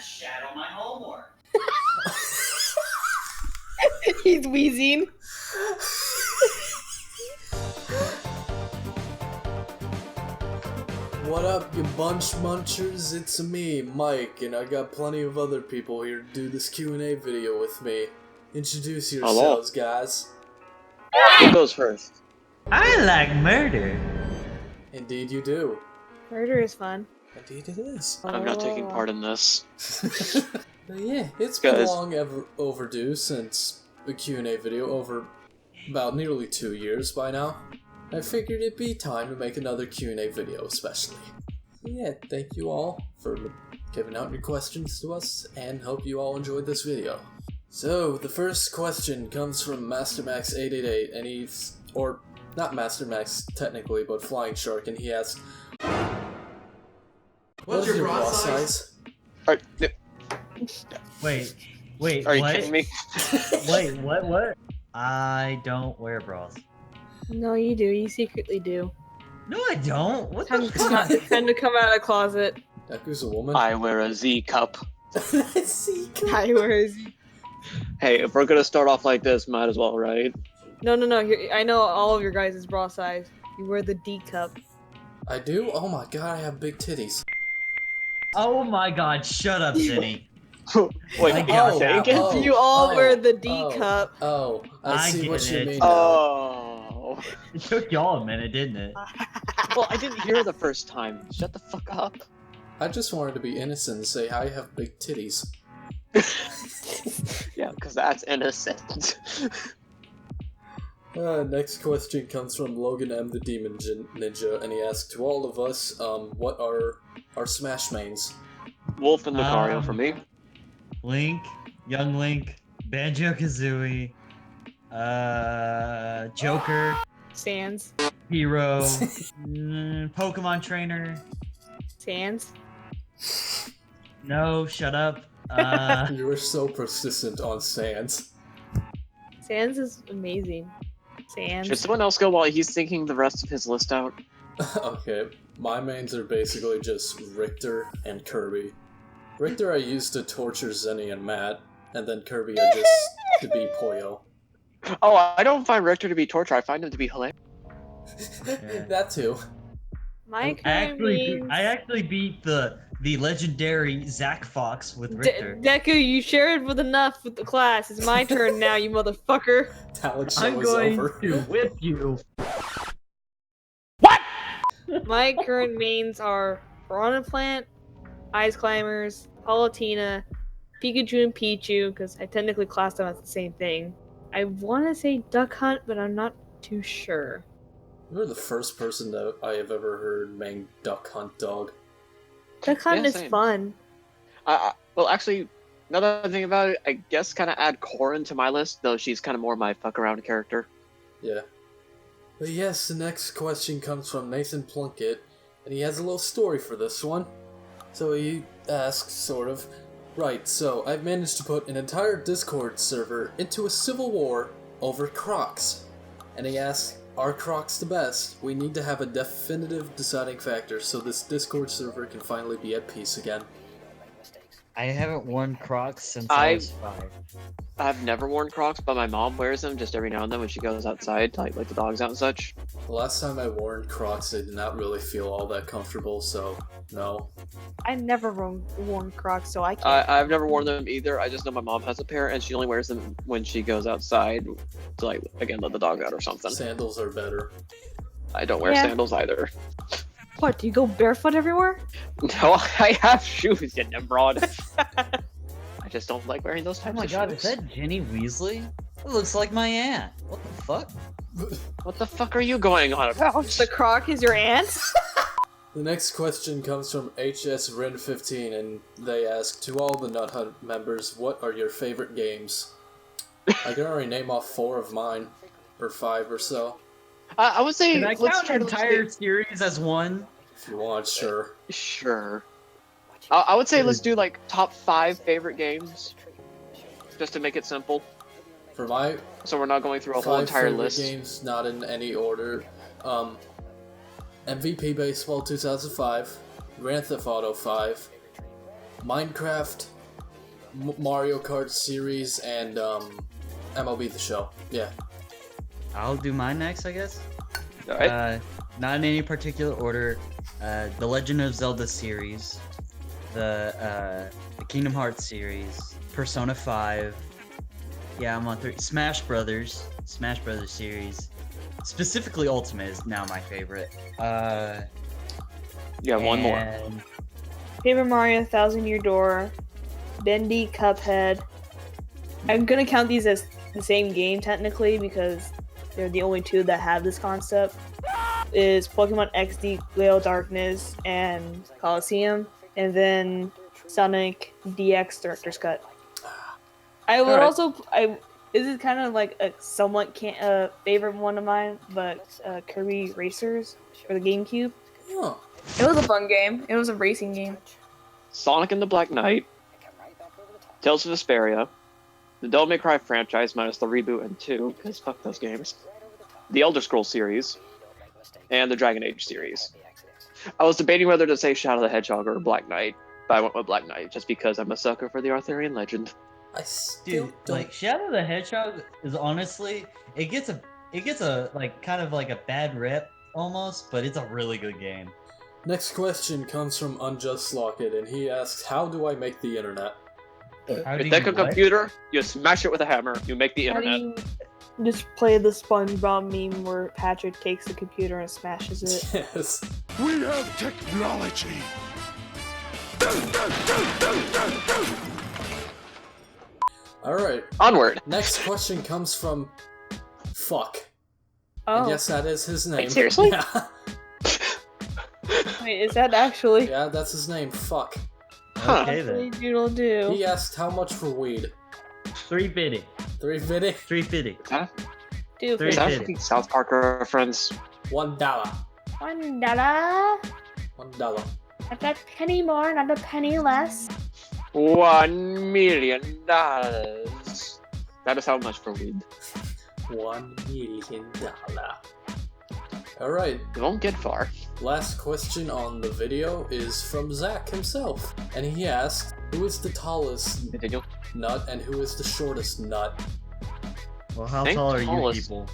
shadow my homework. He's wheezing. What up, you bunch munchers? It's me, Mike, and I got plenty of other people here to do this Q&A video with me. Introduce yourselves, guys. Who goes first? I like murder. Indeed you do. Murder is fun. Indeed it is. I'm not taking part in this. But yeah, it's been Guys. long overdue since the Q&A video, over about nearly 2 years by now. I figured it'd be time to make another Q&A video especially. So yeah, thank you all for giving out your questions to us, and hope you all enjoyed this video. So, the first question comes from MasterMax888, and he's, or not MasterMax technically, but Flying Shark, and he asked, What's your bra size? Wait, Are you what? kidding me? Wait, what? I don't wear bras. No, you do. You secretly do. No, I don't. What Time the to come out, fuck? time to come out of the closet. Deku's a woman? I wear a Z cup. I wear a Z. Hey, if we're gonna start off like this, might as well, right? No. Here, I know all of your guys' bra size. You wear the D cup. I do? Oh my god, I have big titties. Oh my god, shut up, Zinny. Wait, I you get say that again? one. You all oh, wear the D oh, cup. Oh, I I see get what you it. mean now. Oh. It took y'all a minute, didn't it? Well, I didn't hear the first time. Shut the fuck up. I just wanted to be innocent and say I have big titties. Yeah, because that's innocent. Next question comes from Logan M. the Demon Ninja, and he asks, to all of us, what are our Smash mains? Wolf and Lucario for me. Link, Young Link, Banjo-Kazooie, Joker, Sans. Hero, Pokemon Trainer. Sans. No, shut up. You were so persistent on Sans. Sans is amazing. Sans. Should someone else go while he's thinking the rest of his list out? Okay, my mains are basically just Richter and Kirby. Richter I use to torture Zenny and Matt, and then Kirby I just to beat Poyo. Oh, I don't find Richter to be torture. I find him to be hilarious. That too. My I kind actually beat the legendary Zack Fox with Richter. Deku, you shared with enough with the class. It's my turn now, you motherfucker. Talent show I'm is going over. to whip you. My current mains are Piranha Plant, Ice Climbers, Palutena, Pikachu and Pichu, because I technically class them as the same thing. I want to say Duck Hunt, but I'm not too sure. You're the first person that I have ever heard main Duck Hunt Dog. Duck Hunt Yeah, is same. fun. Well, actually, now that I think about it, I guess kind of add Corin to my list, though she's kind of more my fuck around character. Yeah. But yes, the next question comes from Nathan Plunkett, and he has a little story for this one. So he asks, sort of, right, so I've managed to put an entire Discord server into a civil war over Crocs. And he asks, are Crocs the best? We need to have a definitive deciding factor so this Discord server can finally be at peace again. I haven't worn Crocs since I was 5. I've never worn Crocs, but my mom wears them just every now and then when she goes outside, like the dogs out and such. The last time I wore Crocs, I did not really feel all that comfortable, so no. I never worn Crocs, so I can't. I've never worn them either. I just know my mom has a pair, and she only wears them when she goes outside to, like, again, let the dog out or something. Sandals are better. I don't wear Yeah. sandals either. What, do you go barefoot everywhere? No, I have shoes, you nimrod. I just don't like wearing those Oh types my of god, shoes. is that Ginny Weasley? It looks like my aunt. What the fuck? What the fuck are you going on about? The Croc is your aunt? The next question comes from HSRin15, and they ask, to all the Nut Hunt members, what are your favorite games? I can already name off 4 of mine, or 5 or so. I would say Can I let's count try the to entire series as one? If you want, sure. Sure. I would say let's do like top 5 favorite games, just to make it simple. For my So we're not going through a whole 5 entire favorite list. games, not in any order, MVP Baseball 2005, Grand Theft Auto 5, Minecraft, Mario Kart series and MLB The Show. Yeah. I'll do mine next, I guess. All right. Not in any particular order. The Legend of Zelda series, the Kingdom Hearts series, Persona 5. Yeah, I'm on 3. Smash Brothers series. Specifically, Ultimate is now my favorite. Yeah, one more. and- Paper Mario, Thousand Year Door, Bendy, Cuphead. I'm gonna count these as the same game technically because they're the only two that have this concept. Is Pokemon XD, Gale Darkness, and Coliseum, and then Sonic DX Director's Cut. I would Alright. also this is kind of like a somewhat favorite one of mine, but Kirby Racers for the GameCube. Huh. It was a fun game. It was a racing game. Sonic and the Black Knight, Tales of Vesperia, the Devil May Cry franchise minus the reboot and 2, because fuck those games, the Elder Scrolls series, and the Dragon Age series. I was debating whether to say Shadow the Hedgehog or Black Knight, but I went with Black Knight just because I'm a sucker for the Arthurian legend. I still Dude, don't. like Shadow the Hedgehog is honestly, it gets a like kind of like a bad rep almost, but it's a really good game. Next question comes from Unjust Locket, and he asks, "How do I make the internet?" How do You take you a what? computer, you smash it with a hammer, you make the How do internet. you just play the SpongeBob meme where Patrick takes the computer and smashes it? Yes. We have technology. All right. Onward. Next question comes from Fuck. Oh, And yes, that is his name. seriously? Yeah. wait, is that actually? Yeah, that's his name. Fuck. Huh. Okay Actually then. doodle do. He asked how much for weed. 350. 350. 350. Do Three Is that a fifty. fucking South Park reference? $1. $1. $1. Not a penny more, not a penny less. $1 million. That is how much for weed. $1 million. All right. You won't get far. Last question on the video is from Zach himself, and he asked, "Who is the tallest Continue. nut and who is the shortest nut?" Well, how Think tall are you tallest. people?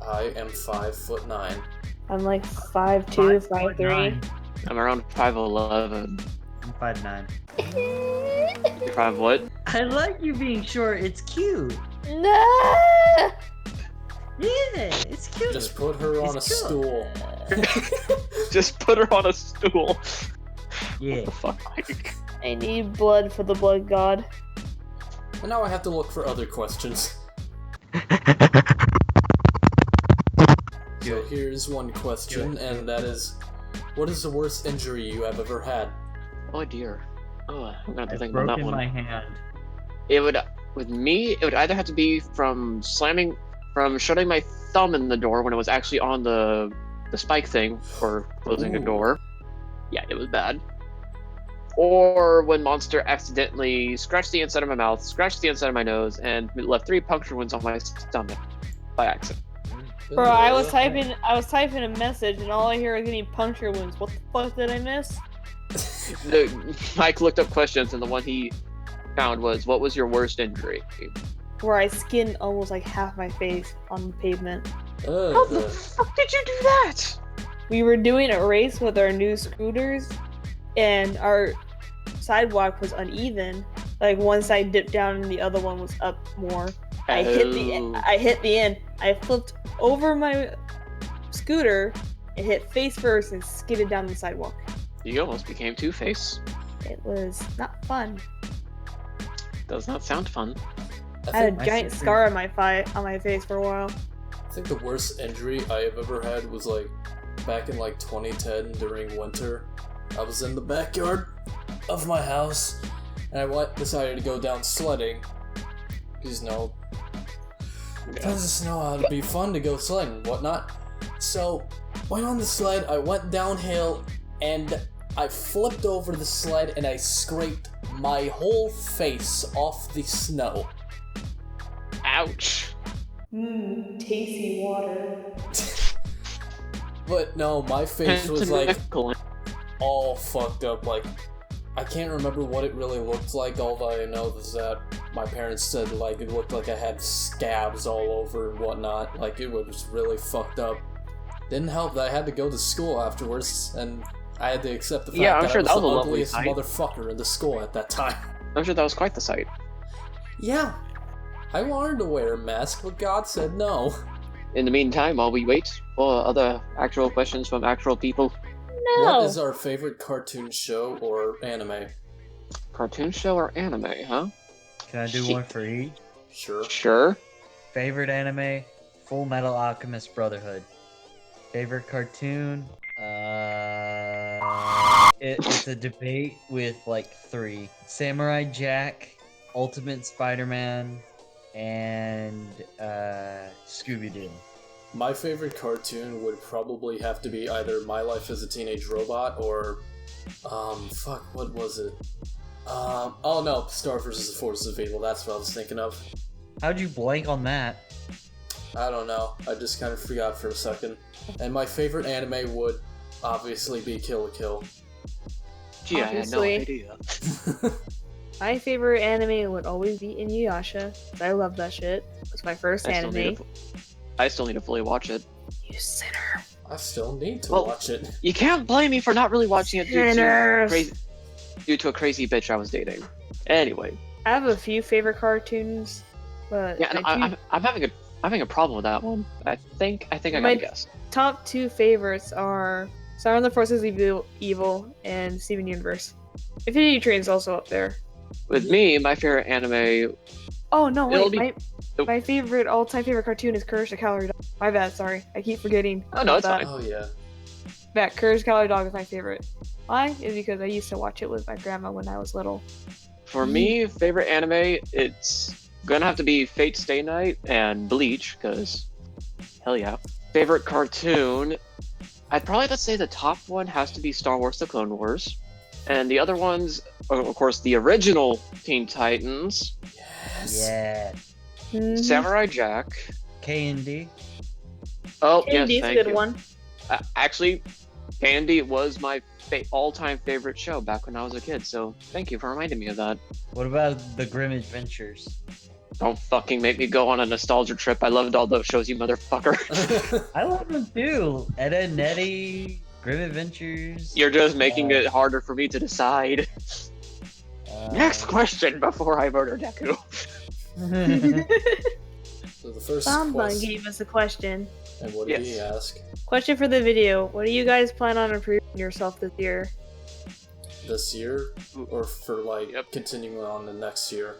I am 5'9". I'm like 5'2", 5'3". 5'9". I'm around 5'11". I'm 5'9". You're 5 what? I like you being short. It's cute. No! Yeah, it's cute. Just put her on a It's cool. stool. Just put her on a stool. Yeah. What the fuck, Mike? I need blood for the blood god. And now I have to look for other questions. So here's one question, and that is, what is the worst injury you have ever had? Oh dear. Oh, I'm gonna have to I've think about that broken one. my hand. It would, with me, it would either have to be from shutting my thumb in the door when it was actually on the spike thing for closing a Ooh. door. Yeah, it was bad. Or when Monster accidentally scratched the inside of my mouth, scratched the inside of my nose, and left 3 puncture wounds on my stomach by accident. Bro, I was typing a message and all I hear is getting puncture wounds. What the fuck did I miss? Mike looked up questions, and the one he found was, "What was your worst injury?" Where I skinned almost like half my face on the pavement. How the fuck did you do that? We were doing a race with our new scooters, and our sidewalk was uneven. Like one side dipped down and the other one was up more. I hit the end. I flipped over my scooter and hit face first and skidded down the sidewalk. You almost became Two-Face. It was not fun. Does not sound fun. I had I a giant see. scar on my face for a while. I think the worst injury I have ever had was like back in like 2010 during winter. I was in the backyard of my house and I decided to go down sledding. Because doesn't know how to be fun to go sledding and whatnot. So went on the sled, I went downhill and I flipped over the sled and I scraped my whole face off the snow. Ouch. Tasty water. But no, my face was like Tentacle. all fucked up, like I can't remember what it really looked like. All I know is that my parents said like it looked like I had scabs all over and whatnot. Like it was really fucked up. Didn't help that I had to go to school afterwards, and I had to accept the fact Yeah, I'm that sure I was that was the a lovely ugliest sight. motherfucker in the school at that time. I'm sure that was quite the sight. Yeah, I wanted to wear a mask, but God said no. In the meantime, while we wait for other actual questions from actual people, No. What is our favorite cartoon show or anime? cartoon show or anime, huh? Can I do Shit. one for each? Sure. Sure. Favorite anime? Full Metal Alchemist Brotherhood. Favorite cartoon? It's a debate with like 3: Samurai Jack, Ultimate Spider-Man, and Scooby-Doo. My favorite cartoon would probably have to be either My Life as a Teenage Robot or, fuck, what was it? Oh no, Star vs. the Forces of Evil, that's what I was thinking of. How'd you blank on that? I don't know, I just kind of forgot for a second. And my favorite anime would obviously be Kill la Kill. Gee, I had no Obviously. idea. My favorite anime would always be Inuyasha. 'Cause I love that shit. It's my first anime. I still need to fully watch it. You sinner. I still need to Well- watch it. You can't blame me for not really watching it Sinners. due to a crazy bitch I was dating. Anyway, I have a few favorite cartoons, but yeah, no, my two I'm having a problem with that one. I think I got My- a guess. top 2 favorites are Star and the Forces of Evil and Steven Universe. Infinity Train's also up there. With me, my favorite anime. Oh no, It'll wait, be- my favorite all-time favorite cartoon is Courage the Cowardly Dog. My bad, sorry. I keep forgetting. Oh, no, about it's that. fine. Oh yeah. That Courage the Cowardly Dog is my favorite. Why? Is because I used to watch it with my grandma when I was little. For me, favorite anime, it's gonna have to be Fate Stay Night and Bleach, because hell yeah. Favorite cartoon, I'd probably have to say the top one has to be Star Wars: The Clone Wars, and the other ones, of course, the original Teen Titans, Yes. Yeah. Mhm. Samurai Jack. K&D. Oh yes, Indy's a thank good you. one. Actually, Candy was my all-time favorite show back when I was a kid, so thank you for reminding me of that. What about the Grim Adventures? Don't fucking make me go on a nostalgia trip. I loved all those shows, you motherfucker. I love them too. Ed, Edd n Eddy, Grim Adventures. You're just making it harder for me to decide. Next question before I murder Deku. So the first Bamba question, gave us a question. and what did he Yes. ask? Question for the video. What do you guys plan on improving yourself this year? This year, or for like Yep. continuing on the next year?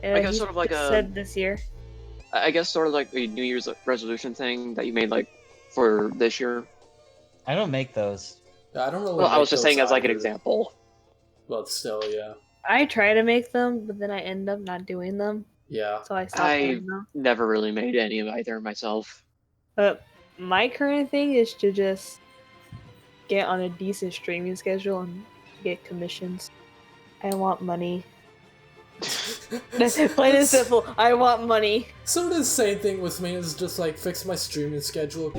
I guess he sort of like just a- said this year. I guess sort of like a New Year's resolution thing that you made like for this year. I don't make those. I don't really. Well, I make was just those saying as like an either, example. But still, yeah, I try to make them, but then I end up not doing them, yeah. so I stop I- doing them. Never really made any of either myself. But my current thing is to just get on a decent streaming schedule and get commissions. I want money. Plain and simple. I want money. So the same thing with me is just like fix my streaming schedule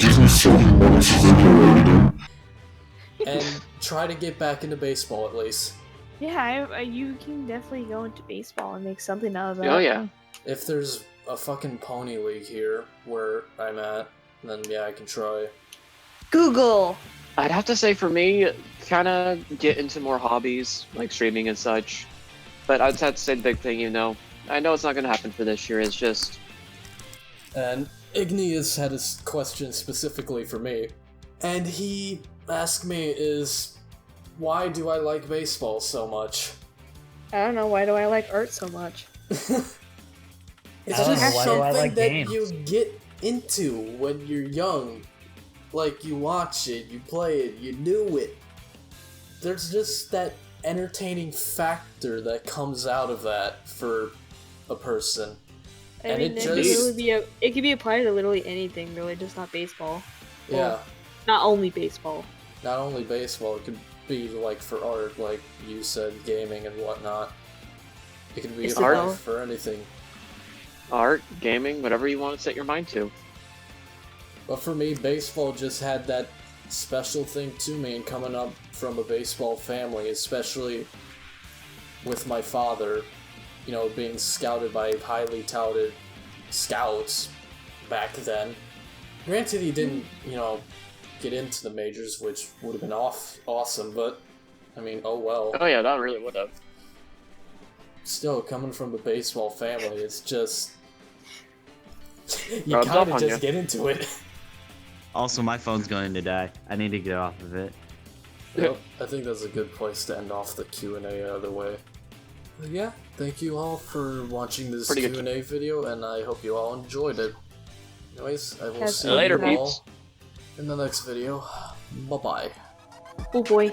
and try to get back into baseball at least. Yeah, you can definitely go into baseball and make something out of that. Oh yeah. If there's a fucking pony league here where I'm at, then yeah, I can try. Google. I'd have to say for me, kind of get into more hobbies like streaming and such. But I'd have to say the big thing, you know, I know it's not going to happen for this year. It's just And Igneous had a question specifically for me, and he asked me is, why do I like baseball so much? I don't know, why do I like art so much? It's I don't just know, why do I something like that games? you get into when you're young. Like, you watch it, you play it, you do it. There's just that entertaining factor that comes out of that for a person. I And mean, it it could just- really be it could be applied to literally anything, really, just not baseball. Yeah, Well, Not only baseball. not only baseball, it could be like for art, like you said, gaming and whatnot. It can be It's applied about- for anything. art, gaming, whatever you want to set your mind to. But for me, baseball just had that special thing to me, and coming up from a baseball family, especially with my father, you know, being scouted by highly touted scouts back then. Granted, he didn't, you know, get into the majors, which would have been awesome, but, I mean, oh well. Oh yeah, that really would have. Still, coming from a baseball family, it's just... you Rubs kind off of on just you. get into it. Also, my phone's going to die. I need to get off of it. Yep, I think that's a good place to end off the Q&A either way. But yeah, thank you all for watching this Pretty good. Q&A video, and I hope you all enjoyed it. Anyways, I will Yes, see Later, you all peeps. in the next video. Bye-bye. Oh boy.